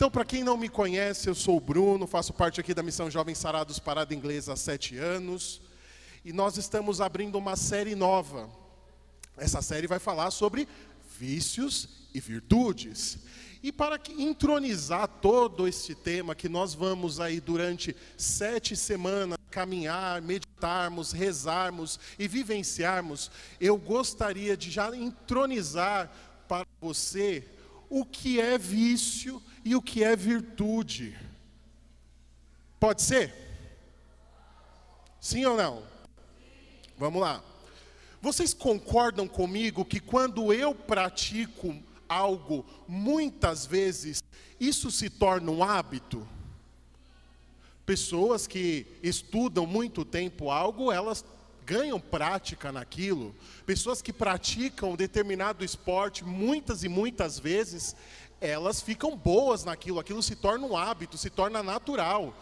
Então, para quem não me conhece, eu sou o Bruno, faço parte aqui da Missão Jovem Sarados Parada Inglesa há 7 anos. E nós estamos abrindo uma série nova. Essa série vai falar sobre vícios e virtudes. E para entronizar todo este tema que nós vamos aí durante 7 semanas caminhar, meditarmos, rezarmos e vivenciarmos, eu gostaria de já entronizar para você o que é vício e o que é virtude. Pode ser? Sim ou não? Vamos lá. Vocês concordam comigo que quando eu pratico algo, muitas vezes, isso se torna um hábito? Pessoas que estudam muito tempo algo, elas ganham prática naquilo. Pessoas que praticam determinado esporte, muitas e muitas vezes, elas ficam boas naquilo, aquilo se torna um hábito, se torna natural.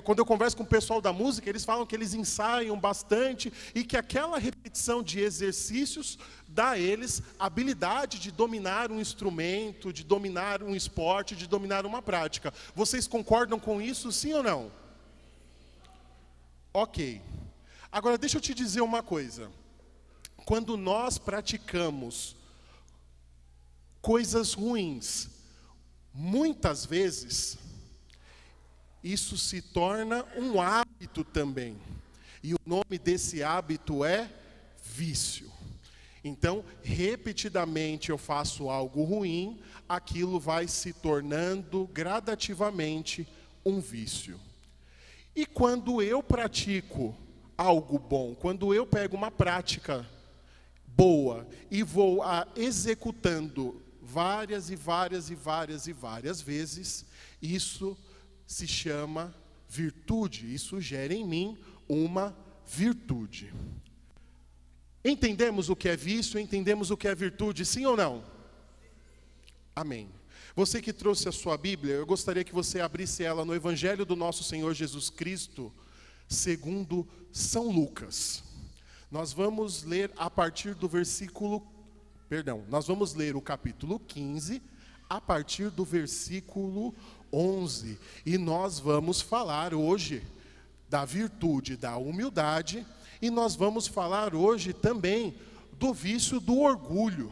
Quando eu converso com o pessoal da música, eles falam que eles ensaiam bastante e que aquela repetição de exercícios dá a eles a habilidade de dominar um instrumento, de dominar um esporte, de dominar uma prática. Vocês concordam com isso, sim ou não? Ok. Agora, deixa eu te dizer uma coisa. Quando nós praticamos coisas ruins, muitas vezes, isso se torna um hábito também. E o nome desse hábito é vício. Então, repetidamente eu faço algo ruim, aquilo vai se tornando gradativamente um vício. E quando eu pratico algo bom, quando eu pego uma prática boa e vou executando várias vezes, isso se chama virtude, isso gera em mim uma virtude. Entendemos o que é vício, entendemos o que é virtude, sim ou não? Amém. Você que trouxe a sua Bíblia, eu gostaria que você abrisse ela no Evangelho do nosso Senhor Jesus Cristo, segundo São Lucas. Nós vamos ler a partir do nós vamos ler o capítulo 15, a partir do versículo 11. E nós vamos falar hoje da virtude da humildade, e nós vamos falar hoje também do vício do orgulho.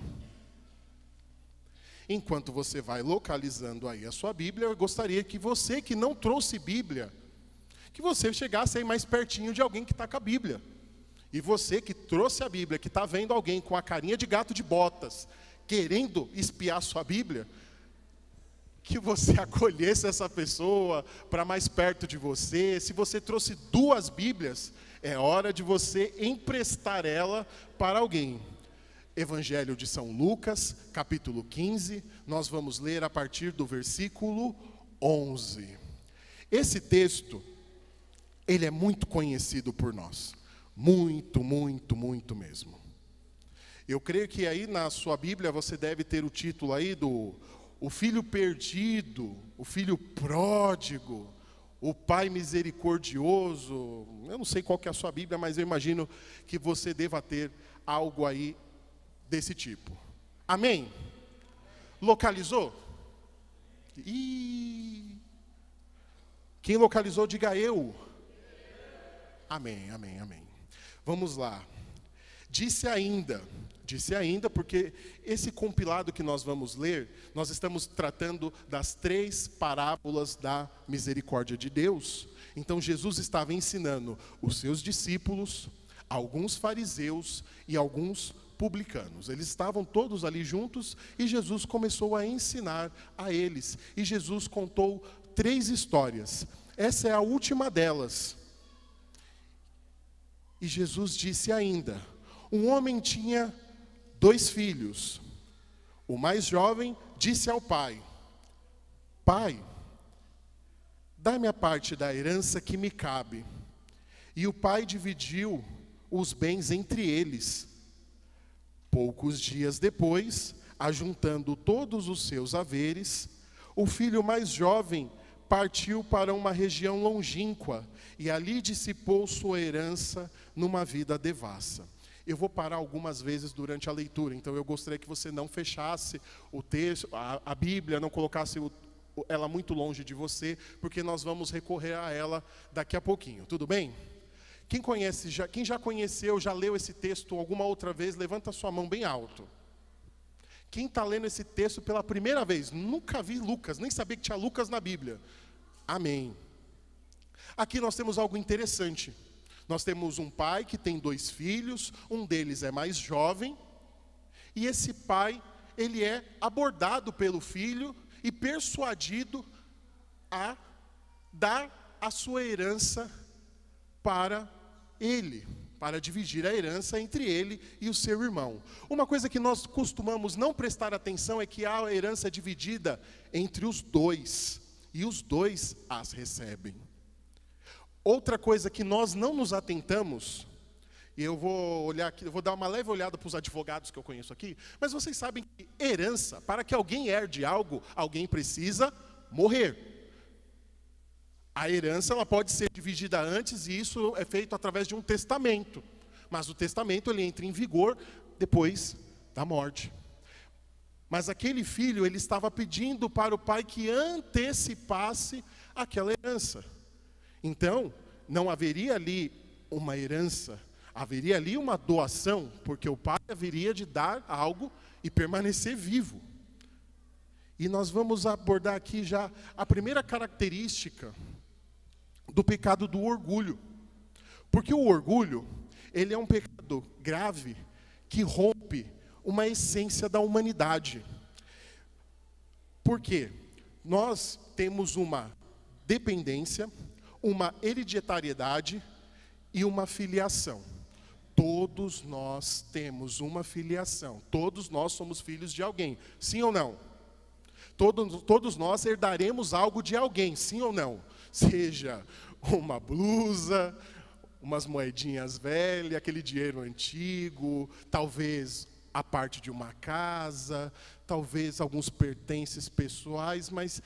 Enquanto você vai localizando aí a sua Bíblia, eu gostaria que você que não trouxe Bíblia, que você chegasse aí mais pertinho de alguém que está com a Bíblia. E você que trouxe a Bíblia, que está vendo alguém com a carinha de gato de botas, querendo espiar sua Bíblia, que você acolhesse essa pessoa para mais perto de você. Se você trouxe 2 Bíblias, é hora de você emprestar ela para alguém. Evangelho de São Lucas, capítulo 15, nós vamos ler a partir do versículo 11. Esse texto, ele é muito conhecido por nós. Muito mesmo. Eu creio que aí na sua Bíblia você deve ter o título aí do O Filho Perdido, o Filho Pródigo, o Pai Misericordioso. Eu não sei qual que é a sua Bíblia, mas eu imagino que você deva ter algo aí desse tipo. Amém? Localizou? Quem localizou, diga eu. Amém. Vamos lá. Disse ainda, porque esse compilado que nós vamos ler, nós estamos tratando das 3 parábolas da misericórdia de Deus. Então Jesus estava ensinando os seus discípulos, alguns fariseus e alguns publicanos. Eles estavam todos ali juntos e Jesus começou a ensinar a eles. E Jesus contou 3 histórias. Essa é a última delas. E Jesus disse ainda: um homem tinha 2 filhos. O mais jovem disse ao pai: Pai, dá-me a parte da herança que me cabe. E o pai dividiu os bens entre eles. Poucos dias depois, ajuntando todos os seus haveres, o filho mais jovem partiu para uma região longínqua e ali dissipou sua herança numa vida devassa. Eu vou parar algumas vezes durante a leitura, então eu gostaria que você não fechasse o texto, a Bíblia, não colocasse ela muito longe de você, porque nós vamos recorrer a ela daqui a pouquinho, tudo bem? Quem já conheceu, já leu esse texto alguma outra vez, levanta a sua mão bem alto. Quem está lendo esse texto pela primeira vez, nunca vi Lucas, nem sabia que tinha Lucas na Bíblia. Amém. Aqui nós temos algo interessante. Nós temos um pai que tem 2 filhos, um deles é mais jovem, e esse pai, ele é abordado pelo filho e persuadido a dar a sua herança para ele, para dividir a herança entre ele e o seu irmão. Uma coisa que nós costumamos não prestar atenção é que a herança é dividida entre os 2, e os 2 as recebem. Outra coisa que nós não nos atentamos, e eu vou olhar aqui, eu vou dar uma leve olhada para os advogados que eu conheço aqui, mas vocês sabem que herança, para que alguém herde algo, alguém precisa morrer. A herança ela pode ser dividida antes, e isso é feito através de um testamento. Mas o testamento ele entra em vigor depois da morte. Mas aquele filho, ele estava pedindo para o pai que antecipasse aquela herança. Então, não haveria ali uma herança, haveria ali uma doação, porque o pai haveria de dar algo e permanecer vivo. E nós vamos abordar aqui já a primeira característica do pecado do orgulho. Porque o orgulho, ele é um pecado grave que rompe uma essência da humanidade. Por quê? Nós temos uma dependência, uma hereditariedade e uma filiação. Todos nós temos uma filiação. Todos nós somos filhos de alguém. Sim ou não? Todos nós herdaremos algo de alguém. Sim ou não? Seja uma blusa, umas moedinhas velhas, aquele dinheiro antigo, talvez a parte de uma casa, talvez alguns pertences pessoais, mas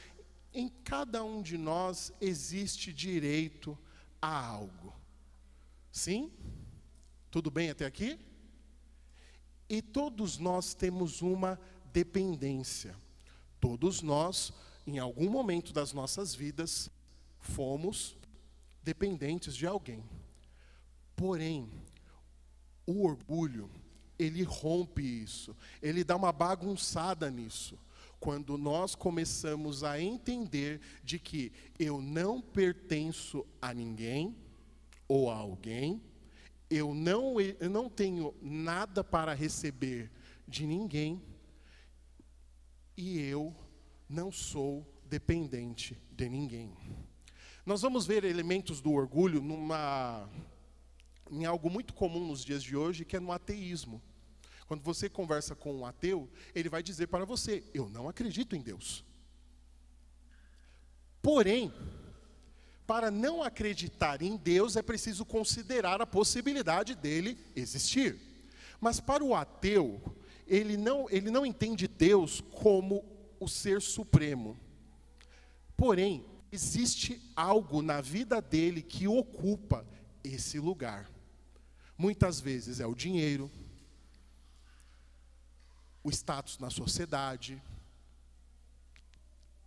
em cada um de nós existe direito a algo. Sim? Tudo bem até aqui? E todos nós temos uma dependência. Todos nós, em algum momento das nossas vidas, fomos dependentes de alguém. Porém, o orgulho, ele rompe isso, ele dá uma bagunçada nisso. Quando nós começamos a entender de que eu não pertenço a ninguém ou a alguém, eu não tenho nada para receber de ninguém, e eu não sou dependente de ninguém. Nós vamos ver elementos do orgulho em algo muito comum nos dias de hoje, que é no ateísmo. Quando você conversa com um ateu, ele vai dizer para você: eu não acredito em Deus. Porém, para não acreditar em Deus, é preciso considerar a possibilidade dele existir. Mas para o ateu, ele não entende Deus como o ser supremo. Porém, existe algo na vida dele que ocupa esse lugar. Muitas vezes é o dinheiro, o status na sociedade,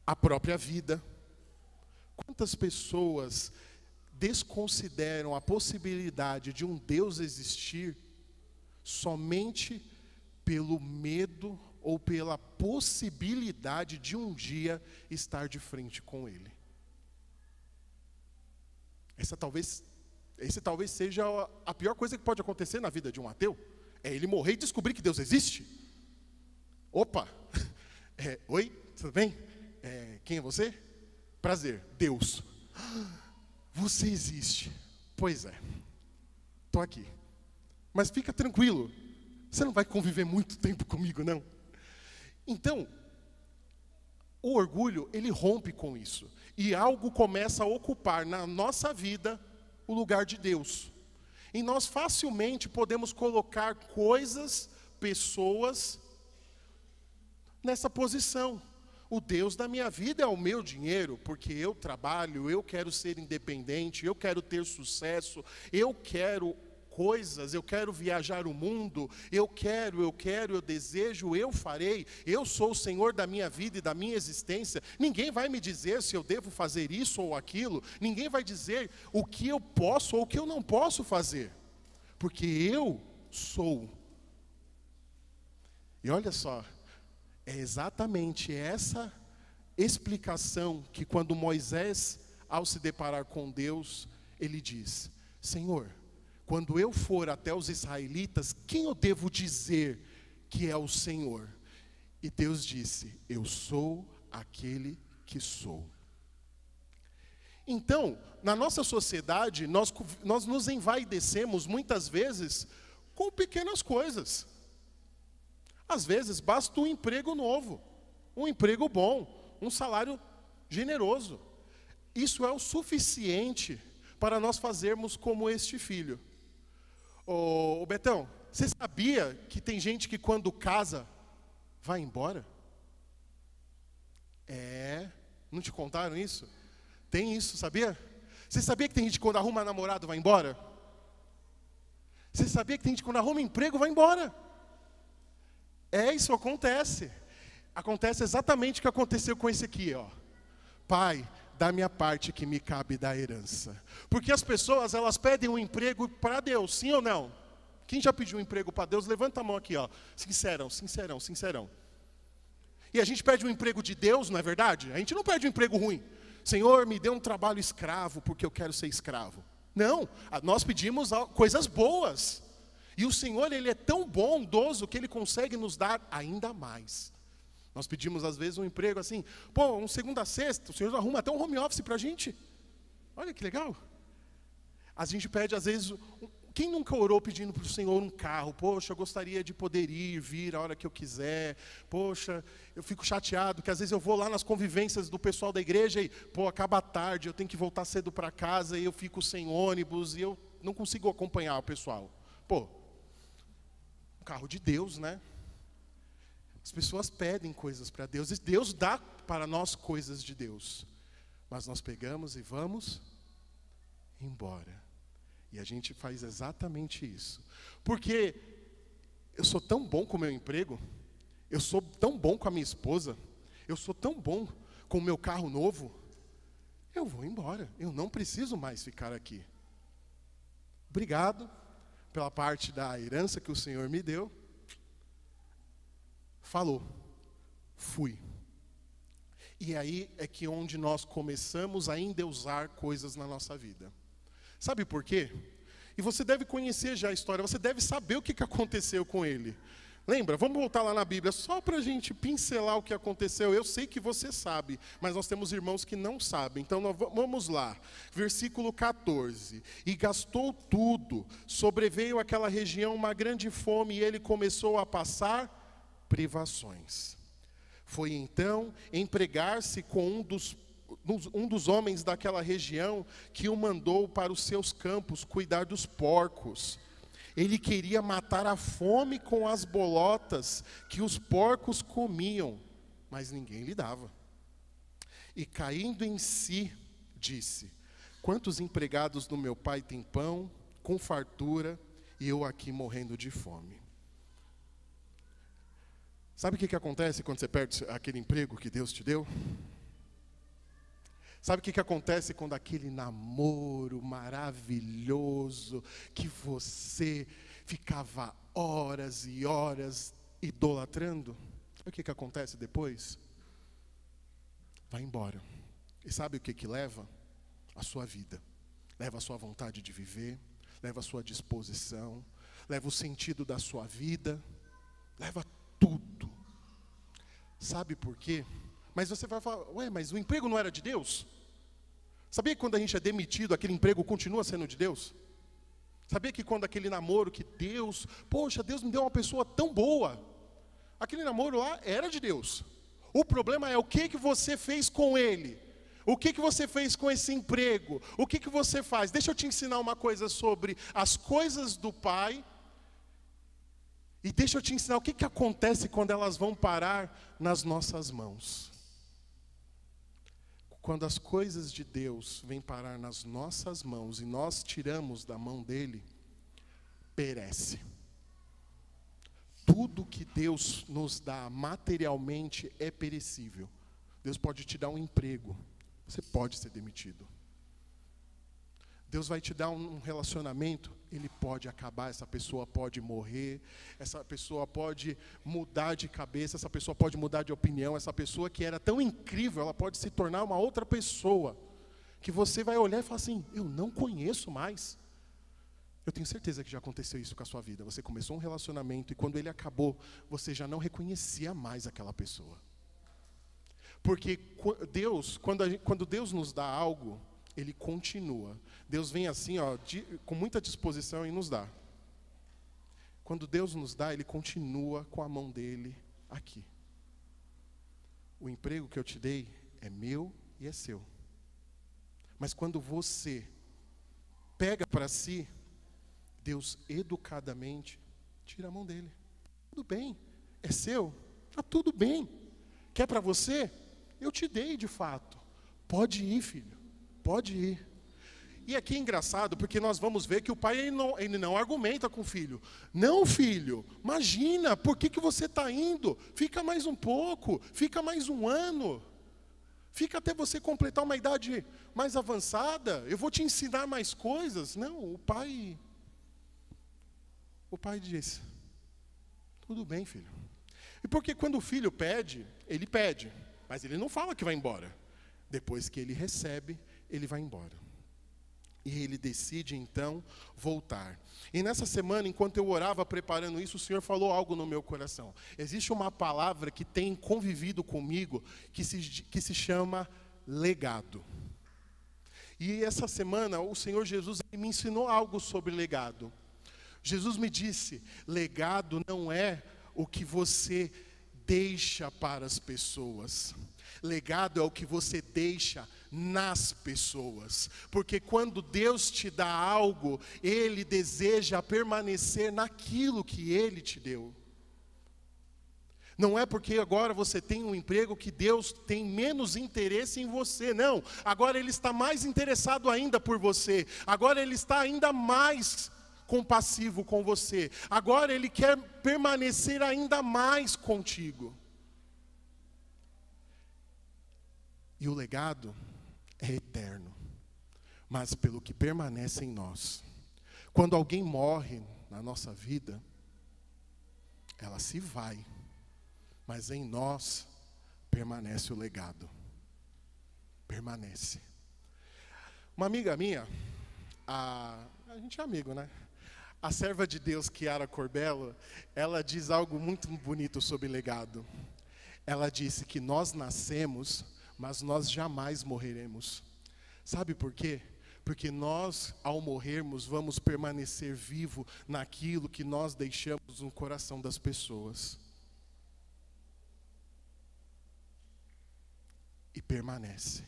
a própria vida. Quantas pessoas desconsideram a possibilidade de um Deus existir somente pelo medo ou pela possibilidade de um dia estar de frente com Ele? Esse talvez seja a pior coisa que pode acontecer na vida de um ateu. É ele morrer e descobrir que Deus existe. Opa! Oi, tudo bem? Quem é você? Prazer, Deus. Você existe. Pois é, estou aqui. Mas fica tranquilo, você não vai conviver muito tempo comigo, não. Então, o orgulho, ele rompe com isso. E algo começa a ocupar na nossa vida o lugar de Deus. E nós facilmente podemos colocar coisas, pessoas, nessa posição. O Deus da minha vida é o meu dinheiro, porque eu trabalho, eu quero ser independente, eu quero ter sucesso, eu quero coisas, eu quero viajar o mundo, eu desejo, eu farei, eu sou o Senhor da minha vida e da minha existência. Ninguém vai me dizer se eu devo fazer isso ou aquilo, ninguém vai dizer o que eu posso ou o que eu não posso fazer, porque eu sou. E olha só, é exatamente essa explicação que quando Moisés, ao se deparar com Deus, ele diz: Senhor, quando eu for até os israelitas, quem eu devo dizer que é o Senhor? E Deus disse: eu sou aquele que sou. Então, na nossa sociedade, nós nos envaidecemos muitas vezes com pequenas coisas. Às vezes basta um emprego novo, um emprego bom, um salário generoso. Isso é o suficiente para nós fazermos como este filho. Ô Betão, você sabia que tem gente que quando casa, vai embora? Não te contaram isso? Tem isso, sabia? Você sabia que tem gente que quando arruma namorado vai embora? Você sabia que tem gente que quando arruma emprego vai embora? Isso acontece. Acontece exatamente o que aconteceu com esse aqui, ó. Pai, da minha parte que me cabe da herança. Porque as pessoas, elas pedem um emprego para Deus, sim ou não? Quem já pediu um emprego para Deus, levanta a mão aqui, ó. Sincerão, sincerão, sincerão. E a gente pede um emprego de Deus, não é verdade? A gente não pede um emprego ruim. Senhor, me dê um trabalho escravo, porque eu quero ser escravo. Não, nós pedimos coisas boas. E o Senhor, Ele é tão bondoso que Ele consegue nos dar ainda mais. Nós pedimos às vezes um emprego assim, um segunda a sexta, o Senhor arruma até um home office para a gente. Olha que legal. A gente pede às vezes, quem nunca orou pedindo para o Senhor um carro? Poxa, eu gostaria de poder vir a hora que eu quiser. Poxa, eu fico chateado que às vezes eu vou lá nas convivências do pessoal da igreja e, acaba a tarde, eu tenho que voltar cedo para casa e eu fico sem ônibus e eu não consigo acompanhar o pessoal. Um carro de Deus, né? As pessoas pedem coisas para Deus, e Deus dá para nós coisas de Deus. Mas nós pegamos e vamos embora. E a gente faz exatamente isso. Porque eu sou tão bom com o meu emprego, eu sou tão bom com a minha esposa, eu sou tão bom com o meu carro novo, eu vou embora, eu não preciso mais ficar aqui. Obrigado pela parte da herança que o Senhor me deu. Falou, fui. E aí é que onde nós começamos a endeusar coisas na nossa vida. Sabe por quê? E você deve conhecer já a história, você deve saber o que aconteceu com ele. Lembra? Vamos voltar lá na Bíblia, só para a gente pincelar o que aconteceu. Eu sei que você sabe, mas nós temos irmãos que não sabem. Então vamos lá, versículo 14. E gastou tudo, sobreveio àquela região uma grande fome, e ele começou a passar privações. Foi então empregar-se com um dos homens daquela região, que o mandou para os seus campos cuidar dos porcos. Ele queria matar a fome com as bolotas que os porcos comiam, mas ninguém lhe dava. E caindo em si, disse: quantos empregados do meu pai têm pão com fartura, e eu aqui morrendo de fome? Sabe o que acontece quando você perde aquele emprego que Deus te deu? Sabe o que acontece quando aquele namoro maravilhoso, que você ficava horas e horas idolatrando? Sabe o que acontece depois? Vai embora. E sabe o que leva? A sua vida. Leva a sua vontade de viver, leva a sua disposição, leva o sentido da sua vida, leva tudo. Sabe por quê? Mas você vai falar, mas o emprego não era de Deus? Sabia que quando a gente é demitido, aquele emprego continua sendo de Deus? Sabia que quando aquele namoro que Deus me deu uma pessoa tão boa, aquele namoro lá era de Deus. O problema é o que você fez com ele. O que você fez com esse emprego? O que você faz? Deixa eu te ensinar uma coisa sobre as coisas do Pai. E deixa eu te ensinar o que acontece quando elas vão parar nas nossas mãos. Quando as coisas de Deus vêm parar nas nossas mãos e nós tiramos da mão dele, perece. Tudo que Deus nos dá materialmente é perecível. Deus pode te dar um emprego, você pode ser demitido. Deus vai te dar um relacionamento, ele pode acabar, essa pessoa pode morrer, essa pessoa pode mudar de cabeça, essa pessoa pode mudar de opinião, essa pessoa que era tão incrível, ela pode se tornar uma outra pessoa, que você vai olhar e falar assim, eu não conheço mais. Eu tenho certeza que já aconteceu isso com a sua vida. Você começou um relacionamento e quando ele acabou, você já não reconhecia mais aquela pessoa. Porque Deus, quando Deus nos dá algo, ele continua. Deus vem assim, com muita disposição e nos dá. Quando Deus nos dá, ele continua com a mão dele aqui. O emprego que eu te dei é meu e é seu. Mas quando você pega para si, Deus educadamente tira a mão dele. Tudo bem, é seu, está tudo bem. Quer para você? Eu te dei de fato. Pode ir, filho, pode ir. E aqui é engraçado, porque nós vamos ver que o pai ele não argumenta com o filho. Não, filho, imagina, por que você está indo? Fica mais um pouco, fica mais um ano. Fica até você completar uma idade mais avançada. Eu vou te ensinar mais coisas. Não, o pai diz, tudo bem, filho. E porque quando o filho pede, ele pede. Mas ele não fala que vai embora. Depois que ele recebe, ele vai embora. E ele decide, então, voltar. E nessa semana, enquanto eu orava preparando isso, o Senhor falou algo no meu coração. Existe uma palavra que tem convivido comigo, que se chama legado. E essa semana, o Senhor Jesus me ensinou algo sobre legado. Jesus me disse, legado não é o que você deixa para as pessoas. Legado é o que você deixa nas pessoas. Porque quando Deus te dá algo, Ele deseja permanecer naquilo que Ele te deu. Não é porque agora você tem um emprego que Deus tem menos interesse em você, não. Agora Ele está mais interessado ainda por você. Agora Ele está ainda mais compassivo com você. Agora Ele quer permanecer ainda mais contigo. E o legado é eterno, mas pelo que permanece em nós. Quando alguém morre na nossa vida, ela se vai, mas em nós permanece o legado. Permanece. Uma amiga minha, a gente é amigo, né? A serva de Deus, Chiara Corbello, ela diz algo muito bonito sobre legado. Ela disse que nós nascemos, mas nós jamais morreremos. Sabe por quê? Porque nós, ao morrermos, vamos permanecer vivo naquilo que nós deixamos no coração das pessoas. E permanece.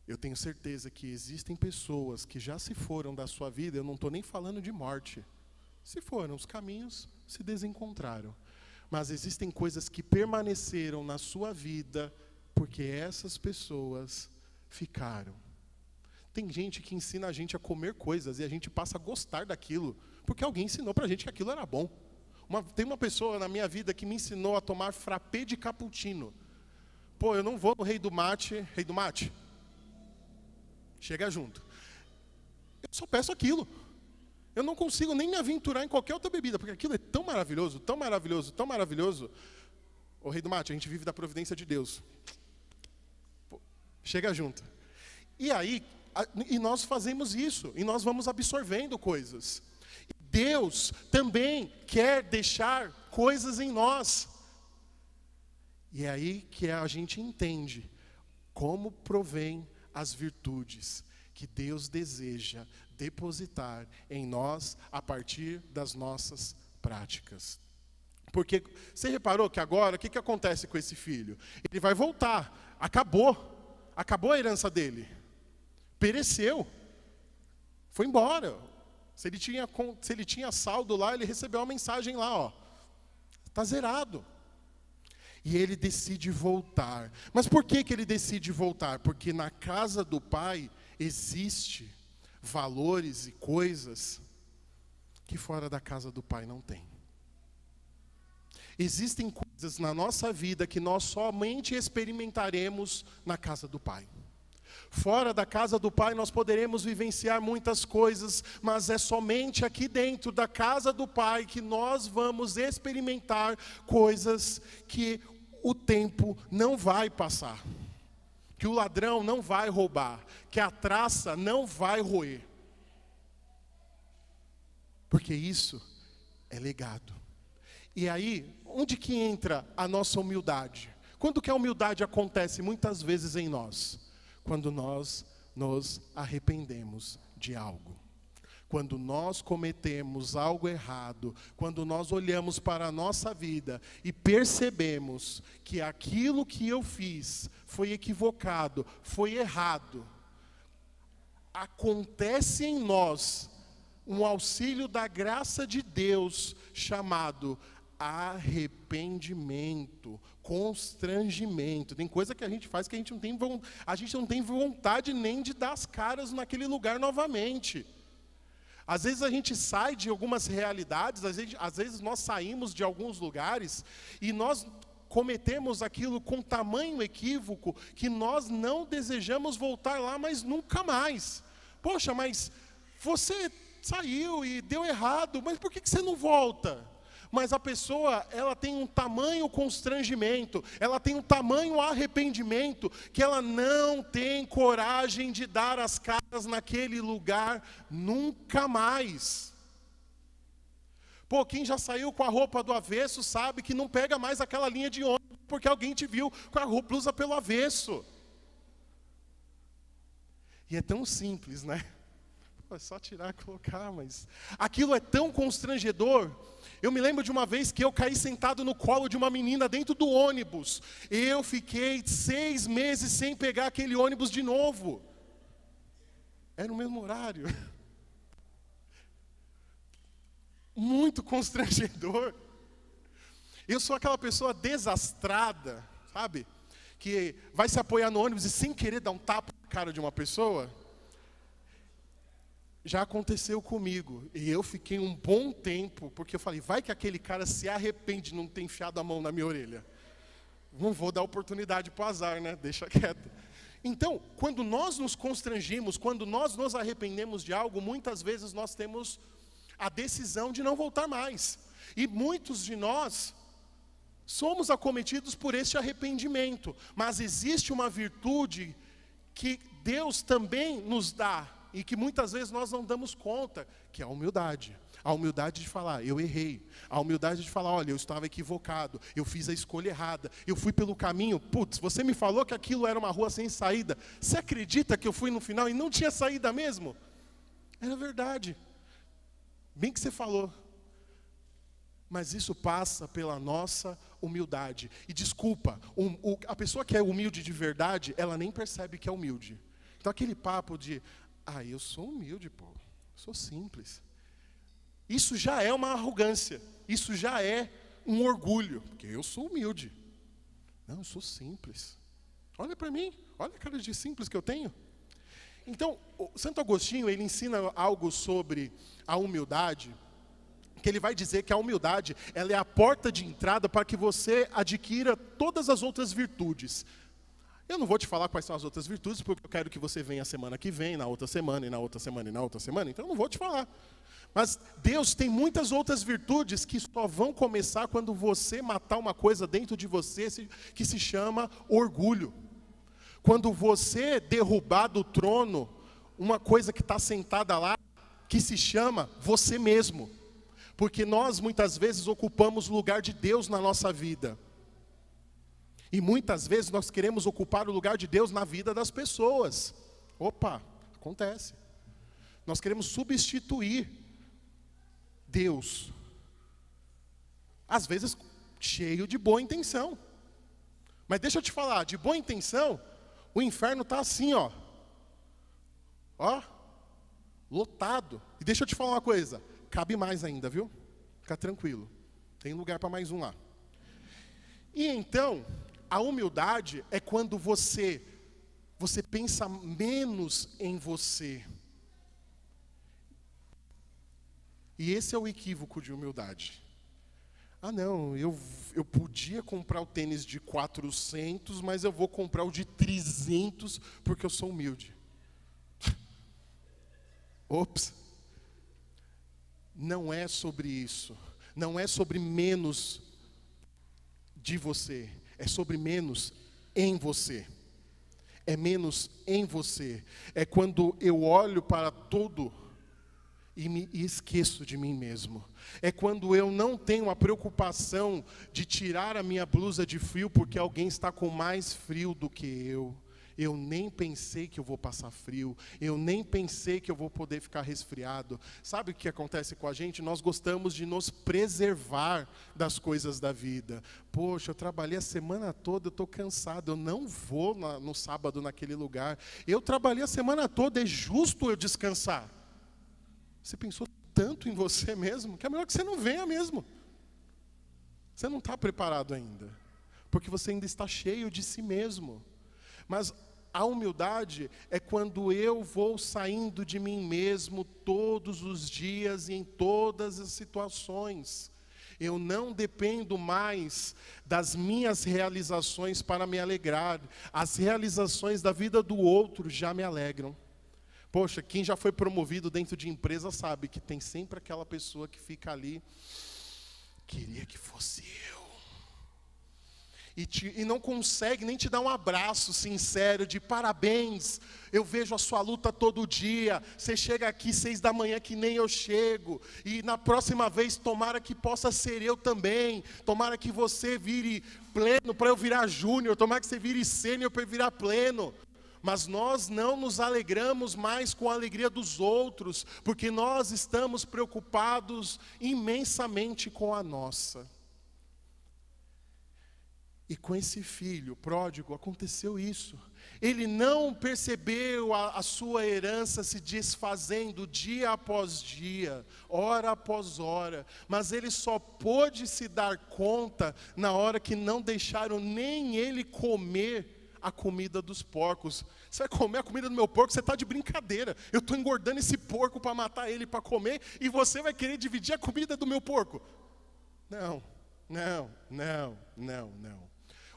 Eu tenho certeza que existem pessoas que já se foram da sua vida, eu não estou nem falando de morte. Se foram, os caminhos se desencontraram. Mas existem coisas que permaneceram na sua vida, porque essas pessoas ficaram. Tem gente que ensina a gente a comer coisas, e a gente passa a gostar daquilo, porque alguém ensinou para a gente que aquilo era bom. Tem uma pessoa na minha vida que me ensinou a tomar frappé de cappuccino. Pô, eu não vou no Rei do Mate, chega junto. Eu só peço aquilo. Eu não consigo nem me aventurar em qualquer outra bebida, porque aquilo é tão maravilhoso, tão maravilhoso, tão maravilhoso. Ô Rei do Mate, a gente vive da providência de Deus. Pô, chega junto. E aí, nós fazemos isso, e nós vamos absorvendo coisas. E Deus também quer deixar coisas em nós. E é aí que a gente entende como provém as virtudes que Deus deseja depositar em nós a partir das nossas práticas. Porque você reparou que agora, o que acontece com esse filho? Ele vai voltar, acabou a herança dele, pereceu, foi embora. Se ele tinha saldo lá, ele recebeu uma mensagem lá, está zerado. E ele decide voltar. Mas por que ele decide voltar? Porque na casa do pai existe valores e coisas que fora da casa do Pai não tem. Existem coisas na nossa vida que nós somente experimentaremos na casa do Pai. Fora da casa do Pai nós poderemos vivenciar muitas coisas, mas é somente aqui dentro da casa do Pai que nós vamos experimentar coisas que o tempo não vai passar, que o ladrão não vai roubar, que a traça não vai roer. Porque isso é legado. E aí, onde que entra a nossa humildade? Quando que a humildade acontece muitas vezes em nós? Quando nós nos arrependemos de algo. Quando nós cometemos algo errado, quando nós olhamos para a nossa vida e percebemos que aquilo que eu fiz foi equivocado, foi errado, acontece em nós um auxílio da graça de Deus chamado arrependimento, constrangimento. Tem coisa que a gente faz que a gente não tem vontade nem de dar as caras naquele lugar novamente. Às vezes a gente sai de algumas realidades, às vezes nós saímos de alguns lugares e nós cometemos aquilo com tamanho equívoco que nós não desejamos voltar lá, mas nunca mais. Poxa, mas você saiu e deu errado, mas por que você não volta? Mas a pessoa, ela tem um tamanho constrangimento, ela tem um tamanho arrependimento, que ela não tem coragem de dar as caras naquele lugar nunca mais. Pô, quem já saiu com a roupa do avesso sabe que não pega mais aquela linha de ônibus, porque alguém te viu com a blusa pelo avesso. E é tão simples, né? É só tirar e colocar, mas aquilo é tão constrangedor. Eu me lembro de uma vez que eu caí sentado no colo de uma menina dentro do ônibus. Eu fiquei 6 meses sem pegar aquele ônibus de novo. Era o mesmo horário. Muito constrangedor. Eu sou aquela pessoa desastrada, sabe? Que vai se apoiar no ônibus e sem querer dar um tapa na cara de uma pessoa. Já aconteceu comigo, e eu fiquei um bom tempo, porque eu falei, vai que aquele cara se arrepende de não ter enfiado a mão na minha orelha. Não vou dar oportunidade para o azar, né? Deixa quieto. Então, quando nós nos constrangimos, quando nós nos arrependemos de algo, muitas vezes nós temos a decisão de não voltar mais. E muitos de nós somos acometidos por este arrependimento. Mas existe uma virtude que Deus também nos dá, e que muitas vezes nós não damos conta, que é a humildade. A humildade de falar, eu errei. A humildade de falar, olha, eu estava equivocado, eu fiz a escolha errada, eu fui pelo caminho, putz, você me falou que aquilo era uma rua sem saída. Você acredita que eu fui no final e não tinha saída mesmo? Era verdade. Bem que você falou. Mas isso passa pela nossa humildade. E desculpa, a pessoa que é humilde de verdade, ela nem percebe que é humilde. Então aquele papo de, eu sou humilde, pô, sou simples. Isso já é uma arrogância, isso já é um orgulho, porque eu sou humilde. Não, eu sou simples. Olha para mim, olha a cara de simples que eu tenho. Então, o Santo Agostinho, ele ensina algo sobre a humildade, que ele vai dizer que a humildade, ela é a porta de entrada para que você adquira todas as outras virtudes. Eu não vou te falar quais são as outras virtudes, porque eu quero que você venha a semana que vem, na outra semana, e na outra semana, e na outra semana, então eu não vou te falar. Mas Deus tem muitas outras virtudes que só vão começar quando você matar uma coisa dentro de você que se chama orgulho. Quando você derrubar do trono uma coisa que está sentada lá, que se chama você mesmo. Porque nós muitas vezes ocupamos o lugar de Deus na nossa vida. E muitas vezes nós queremos ocupar o lugar de Deus na vida das pessoas. Opa, acontece. Nós queremos substituir Deus. Às vezes cheio de boa intenção. Mas deixa eu te falar, de boa intenção, o inferno está assim, ó, lotado. E deixa eu te falar uma coisa, cabe mais ainda, viu? Fica tranquilo, tem lugar para mais um lá. E então, a humildade é quando você pensa menos em você. E esse é o equívoco de humildade. Ah, não, eu podia comprar o tênis de 400, mas eu vou comprar o de 300 porque eu sou humilde. Ops. Não é sobre isso. Não é sobre menos de você. É sobre menos em você. É menos em você. É quando eu olho para tudo e esqueço de mim mesmo. É quando eu não tenho a preocupação de tirar a minha blusa de frio porque alguém está com mais frio do que eu. Eu nem pensei que eu vou passar frio. Eu nem pensei que eu vou poder ficar resfriado. Sabe o que acontece com a gente? Nós gostamos de nos preservar das coisas da vida. Poxa, eu trabalhei a semana toda, eu estou cansado. Eu não vou no sábado naquele lugar. Eu trabalhei a semana toda, é justo eu descansar. Você pensou tanto em você mesmo, que é melhor que você não venha mesmo. Você não está preparado ainda, porque você ainda está cheio de si mesmo. Mas a humildade é quando eu vou saindo de mim mesmo todos os dias e em todas as situações. Eu não dependo mais das minhas realizações para me alegrar. As realizações da vida do outro já me alegram. Poxa, quem já foi promovido dentro de empresa sabe que tem sempre aquela pessoa que fica ali, queria que fosse eu. E não consegue nem te dar um abraço sincero de parabéns, eu vejo a sua luta todo dia, você chega aqui 6 da manhã que nem eu chego, e na próxima vez tomara que possa ser eu também, tomara que você vire pleno para eu virar júnior, tomara que você vire sênior para eu virar pleno. Mas nós não nos alegramos mais com a alegria dos outros, porque nós estamos preocupados imensamente com a nossa. E com esse filho pródigo aconteceu isso. Ele não percebeu a sua herança se desfazendo dia após dia, hora após hora, mas ele só pôde se dar conta na hora que não deixaram nem ele comer a comida dos porcos. Você vai comer a comida do meu porco, você está de brincadeira. Eu estou engordando esse porco para matar ele, para comer, e você vai querer dividir a comida do meu porco. Não.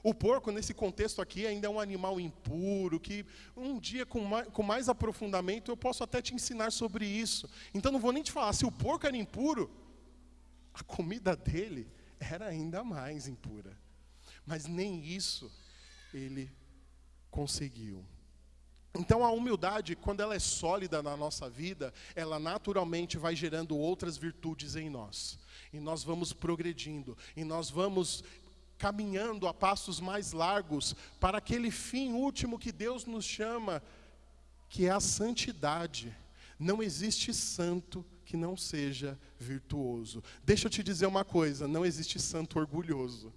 O porco, nesse contexto aqui, ainda é um animal impuro, que um dia, com mais aprofundamento, eu posso até te ensinar sobre isso. Então, não vou nem te falar, se o porco era impuro, a comida dele era ainda mais impura. Mas nem isso ele conseguiu. Então a humildade, quando ela é sólida na nossa vida, ela naturalmente vai gerando outras virtudes em nós. E nós vamos progredindo, e nós vamos caminhando a passos mais largos para aquele fim último que Deus nos chama, que é a santidade. Não existe santo que não seja virtuoso. Deixa eu te dizer uma coisa, não existe santo orgulhoso.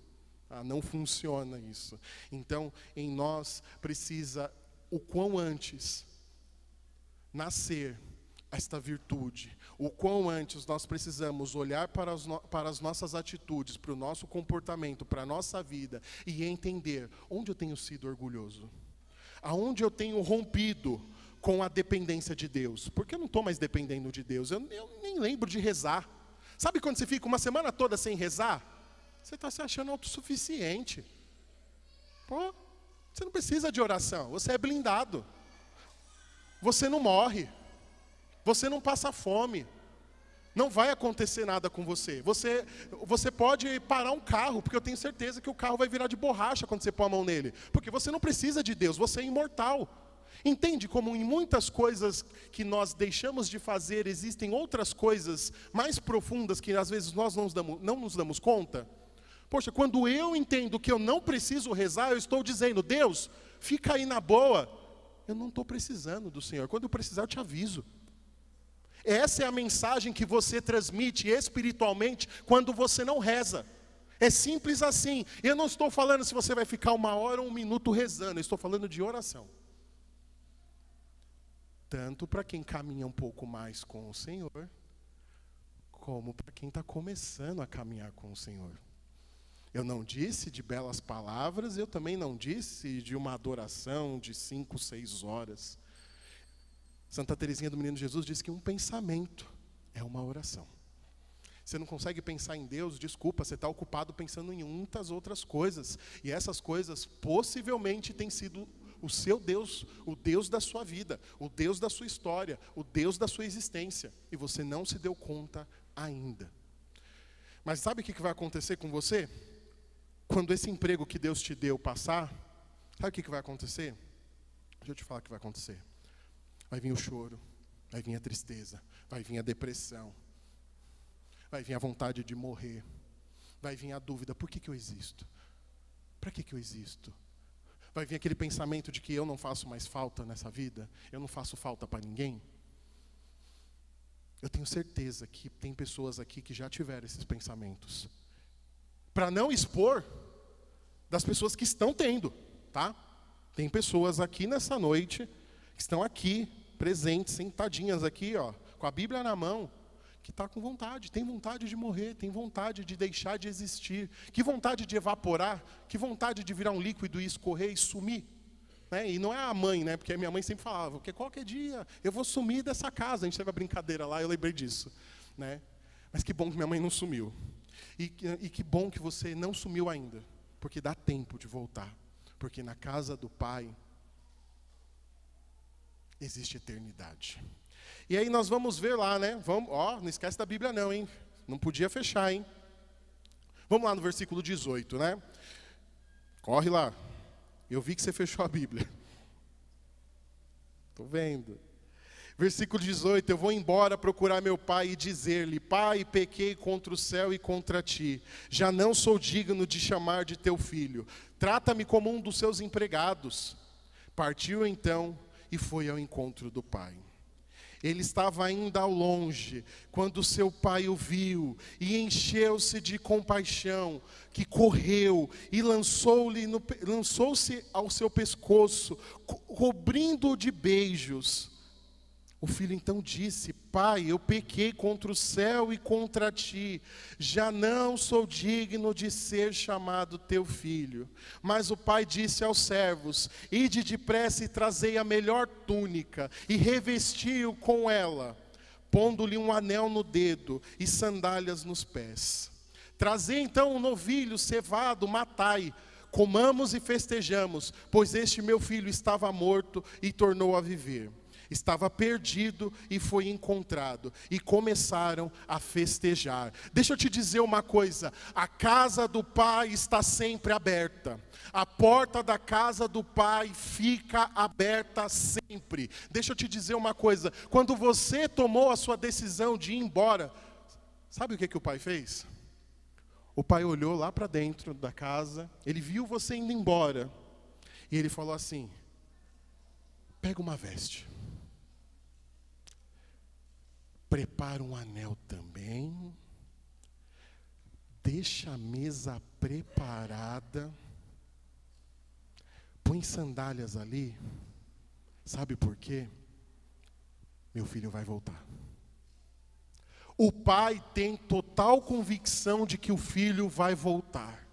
Não funciona isso. Então, em nós precisa, o quão antes, nascer esta virtude. O quão antes nós precisamos olhar para as nossas atitudes, para o nosso comportamento, para a nossa vida, e entender onde eu tenho sido orgulhoso. Aonde eu tenho rompido com a dependência de Deus. Porque eu não estou mais dependendo de Deus. Eu nem lembro de rezar. Sabe quando você fica uma semana toda sem rezar? Você está se achando autossuficiente. Pô, você não precisa de oração, você é blindado. Você não morre. Você não passa fome. Não vai acontecer nada com você. Você pode parar um carro, porque eu tenho certeza que o carro vai virar de borracha quando você pôr a mão nele. Porque você não precisa de Deus, você é imortal. Entende como em muitas coisas que nós deixamos de fazer, existem outras coisas mais profundas que às vezes nós não nos damos conta? Poxa, quando eu entendo que eu não preciso rezar, eu estou dizendo, Deus, fica aí na boa. Eu não estou precisando do Senhor. Quando eu precisar, eu te aviso. Essa é a mensagem que você transmite espiritualmente quando você não reza. É simples assim. Eu não estou falando se você vai ficar 1 hora ou 1 minuto rezando. Eu estou falando de oração. Tanto para quem caminha um pouco mais com o Senhor, como para quem está começando a caminhar com o Senhor. Eu não disse de belas palavras, eu também não disse de uma adoração de 5, 6 horas. Santa Teresinha do Menino Jesus diz que um pensamento é uma oração. Você não consegue pensar em Deus, desculpa, você está ocupado pensando em muitas outras coisas. E essas coisas possivelmente têm sido o seu Deus, o Deus da sua vida, o Deus da sua história, o Deus da sua existência. E você não se deu conta ainda. Mas sabe o que vai acontecer com você? Quando esse emprego que Deus te deu passar, sabe o que vai acontecer? Deixa eu te falar o que vai acontecer. Vai vir o choro, vai vir a tristeza, vai vir a depressão, vai vir a vontade de morrer, vai vir a dúvida, por que eu existo? Para que eu existo? Vai vir aquele pensamento de que eu não faço mais falta nessa vida, eu não faço falta para ninguém. Eu tenho certeza que tem pessoas aqui que já tiveram esses pensamentos. Para não expor das pessoas que estão tendo, tá? Tem pessoas aqui nessa noite, que estão aqui, presentes, sentadinhas aqui, ó, com a Bíblia na mão, que está com vontade, tem vontade de morrer, tem vontade de deixar de existir, que vontade de evaporar, que vontade de virar um líquido e escorrer e sumir. Né? E não é a mãe, né? Porque a minha mãe sempre falava, porque qualquer dia eu vou sumir dessa casa. A gente teve a brincadeira lá, eu lembrei disso. Né? Mas que bom que minha mãe não sumiu. E que bom que você não sumiu ainda, porque dá tempo de voltar. Porque na casa do Pai existe eternidade. E aí nós vamos ver lá, né? Vamos, ó, não esquece da Bíblia não, hein? Não podia fechar, hein? Vamos lá no versículo 18, né? Corre lá. Eu vi que você fechou a Bíblia. Estou vendo. Versículo 18, eu vou embora procurar meu pai e dizer-lhe, Pai, pequei contra o céu e contra ti. Já não sou digno de chamar de teu filho. Trata-me como um dos seus empregados. Partiu então e foi ao encontro do pai. Ele estava ainda ao longe, quando seu pai o viu, e encheu-se de compaixão, que correu e lançou-se ao seu pescoço, cobrindo-o de beijos. O filho então disse, Pai, eu pequei contra o céu e contra ti, já não sou digno de ser chamado teu filho. Mas o pai disse aos servos, ide depressa e trazei a melhor túnica, e revesti-o com ela, pondo-lhe um anel no dedo e sandálias nos pés. Trazei então um novilho cevado, matai, comamos e festejamos, pois este meu filho estava morto e tornou a viver. Estava perdido e foi encontrado. E começaram a festejar. Deixa eu te dizer uma coisa. A casa do Pai está sempre aberta. A porta da casa do Pai fica aberta sempre. Deixa eu te dizer uma coisa. Quando você tomou a sua decisão de ir embora, sabe o que o Pai fez? O Pai olhou lá para dentro da casa. Ele viu você indo embora. E ele falou assim, pega uma veste. Prepara um anel também, deixa a mesa preparada, põe sandálias ali, sabe por quê? Meu filho vai voltar. O pai tem total convicção de que o filho vai voltar.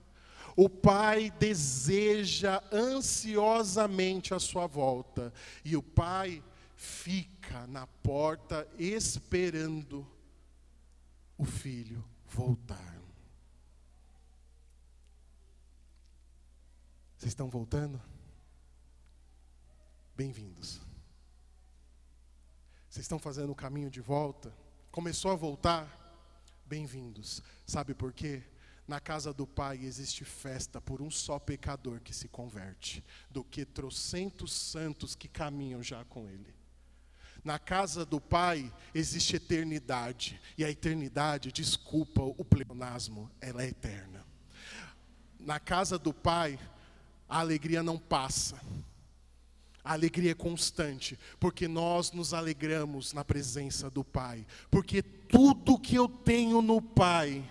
O pai deseja ansiosamente a sua volta, e o pai fica na porta esperando o filho voltar. Vocês estão voltando? Bem-vindos. Vocês estão fazendo o caminho de volta? Começou a voltar? Bem-vindos. Sabe por quê? Na casa do Pai existe festa por um só pecador que se converte, do que trocentos santos que caminham já com Ele. Na casa do Pai existe eternidade. E a eternidade, desculpa o pleonasmo, ela é eterna. Na casa do Pai, a alegria não passa. A alegria é constante, porque nós nos alegramos na presença do Pai. Porque tudo que eu tenho no Pai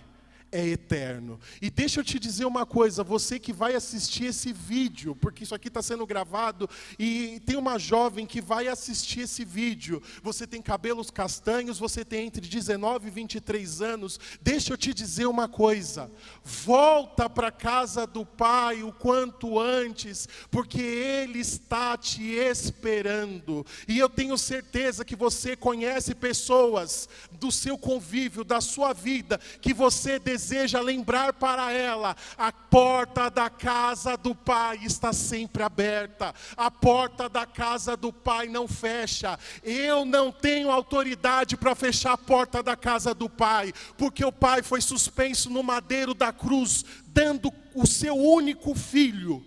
é eterno. E deixa eu te dizer uma coisa, você que vai assistir esse vídeo, porque isso aqui está sendo gravado, e tem uma jovem que vai assistir esse vídeo, você tem cabelos castanhos, você tem entre 19 e 23 anos, deixa eu te dizer uma coisa, volta para a casa do Pai o quanto antes, porque Ele está te esperando, e eu tenho certeza que você conhece pessoas do seu convívio, da sua vida, que você deseja lembrar para ela, a porta da casa do Pai está sempre aberta, a porta da casa do Pai não fecha. Eu não tenho autoridade para fechar a porta da casa do Pai, porque o Pai foi suspenso no madeiro da cruz, dando o seu único filho.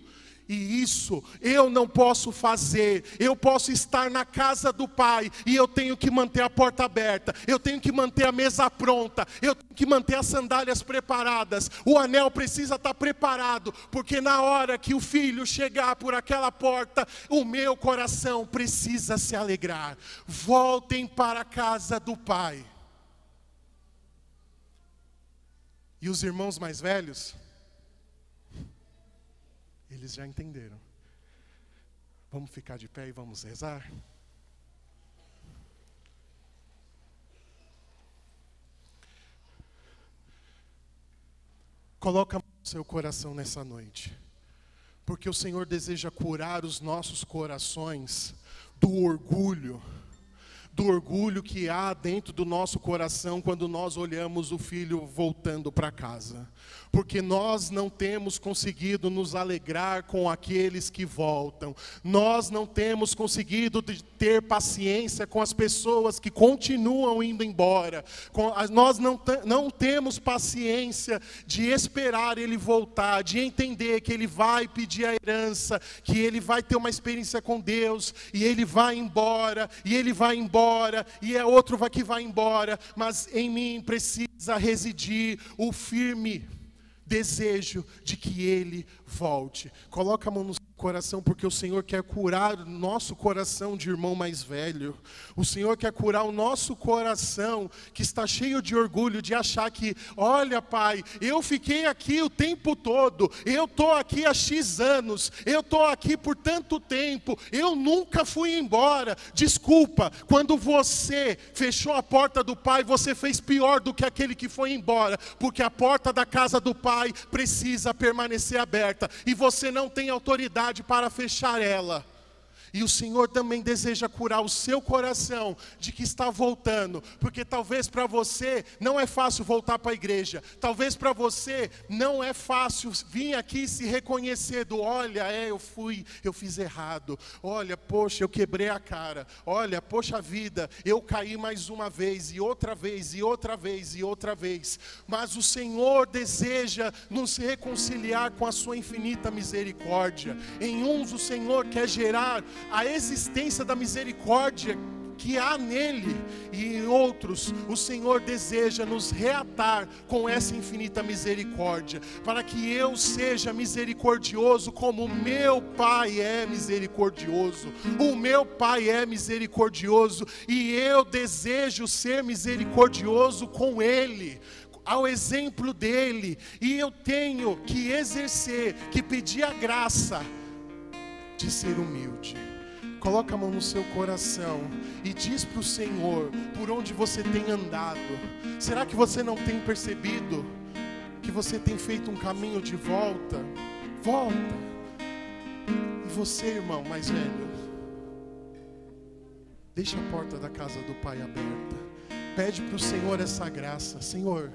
E isso eu não posso fazer. Eu posso estar na casa do Pai e eu tenho que manter a porta aberta, eu tenho que manter a mesa pronta, eu tenho que manter as sandálias preparadas, o anel precisa estar preparado, porque na hora que o filho chegar por aquela porta, o meu coração precisa se alegrar. Voltem para a casa do Pai. E os irmãos mais velhos, eles já entenderam. Vamos ficar de pé e vamos rezar? Coloca no seu coração nessa noite, porque o Senhor deseja curar os nossos corações do orgulho que há dentro do nosso coração quando nós olhamos o filho voltando para casa. Porque nós não temos conseguido nos alegrar com aqueles que voltam. Nós não temos conseguido ter paciência com as pessoas que continuam indo embora. Nós não temos paciência de esperar ele voltar, de entender que ele vai pedir a herança, que ele vai ter uma experiência com Deus, e ele vai embora, e é outro que vai embora, mas em mim precisa residir o firme desejo de que ele volte. Coloca a mão no seu coração, porque o Senhor quer curar o nosso coração de irmão mais velho. O Senhor quer curar o nosso coração que está cheio de orgulho, de achar que, olha Pai, eu fiquei aqui o tempo todo, eu estou aqui há X anos, eu estou aqui por tanto tempo, eu nunca fui embora. Desculpa, quando você fechou a porta do Pai, você fez pior do que aquele que foi embora, porque a porta da casa do Pai precisa permanecer aberta, e você não tem autoridade para fechar ela. E o Senhor também deseja curar o seu coração de que está voltando, porque talvez para você não é fácil voltar para a igreja, talvez para você não é fácil vir aqui e se reconhecer do, olha, eu fiz errado, olha, poxa, eu quebrei a cara, olha, poxa vida, eu caí mais uma vez, e outra vez, e outra vez, e outra vez. Mas o Senhor deseja nos reconciliar com a sua infinita misericórdia. Em uns o Senhor quer gerar a existência da misericórdia que há nele, e em outros o Senhor deseja nos reatar com essa infinita misericórdia, para que eu seja misericordioso como o meu Pai é misericordioso. O meu Pai é misericordioso e eu desejo ser misericordioso com Ele, ao exemplo dele, e eu tenho que exercer, que pedir a graça de ser humilde. Coloca a mão no seu coração e diz para o Senhor por onde você tem andado. Será que você não tem percebido que você tem feito um caminho de volta? Volta. E você, irmão mais velho, deixa a porta da casa do Pai aberta. Pede para o Senhor essa graça. Senhor,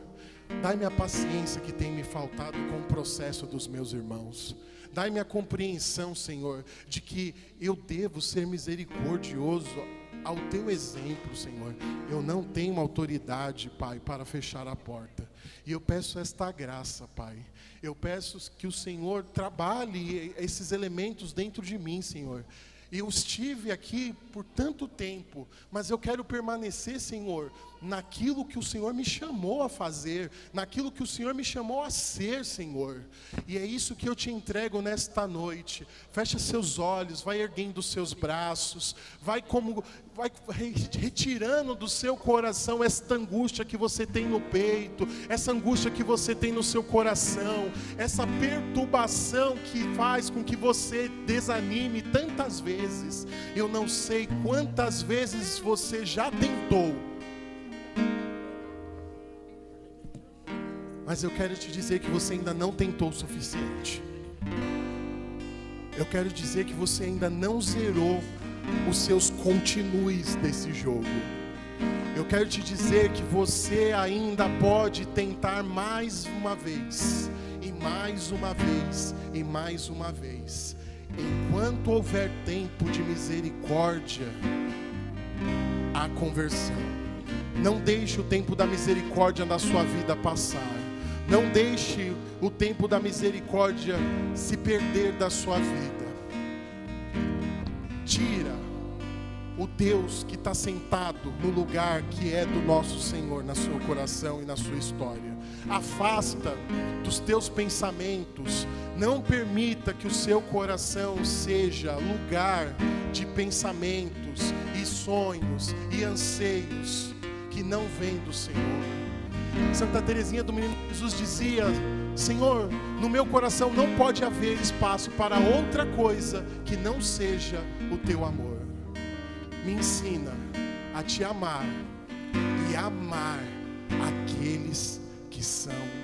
dai-me a paciência que tem me faltado com o processo dos meus irmãos. Dai-me a compreensão, Senhor, de que eu devo ser misericordioso ao Teu exemplo, Senhor. Eu não tenho autoridade, Pai, para fechar a porta. E eu peço esta graça, Pai. Eu peço que o Senhor trabalhe esses elementos dentro de mim, Senhor. Eu estive aqui por tanto tempo, mas eu quero permanecer, Senhor, naquilo que o Senhor me chamou a fazer, naquilo que o Senhor me chamou a ser, Senhor. E é isso que eu te entrego nesta noite. Fecha seus olhos, vai erguendo os seus braços, vai retirando do seu coração esta angústia que você tem no peito, essa angústia que você tem no seu coração, essa perturbação que faz com que você desanime tantas vezes. Eu não sei quantas vezes você já tentou, mas eu quero te dizer que você ainda não tentou o suficiente. Eu quero dizer que você ainda não zerou os seus continues desse jogo. Eu quero te dizer que você ainda pode tentar mais uma vez, e mais uma vez, e mais uma vez. Enquanto houver tempo de misericórdia, há conversão. Não deixe o tempo da misericórdia na sua vida passar. Não deixe o tempo da misericórdia se perder da sua vida. Tira o Deus que está sentado no lugar que é do nosso Senhor na seu coração e na sua história. Afasta dos teus pensamentos. Não permita que o seu coração seja lugar de pensamentos e sonhos e anseios que não vêm do Senhor. Santa Teresinha do Menino Jesus dizia: Senhor, no meu coração não pode haver espaço para outra coisa que não seja o teu amor. Me ensina a te amar e amar aqueles que são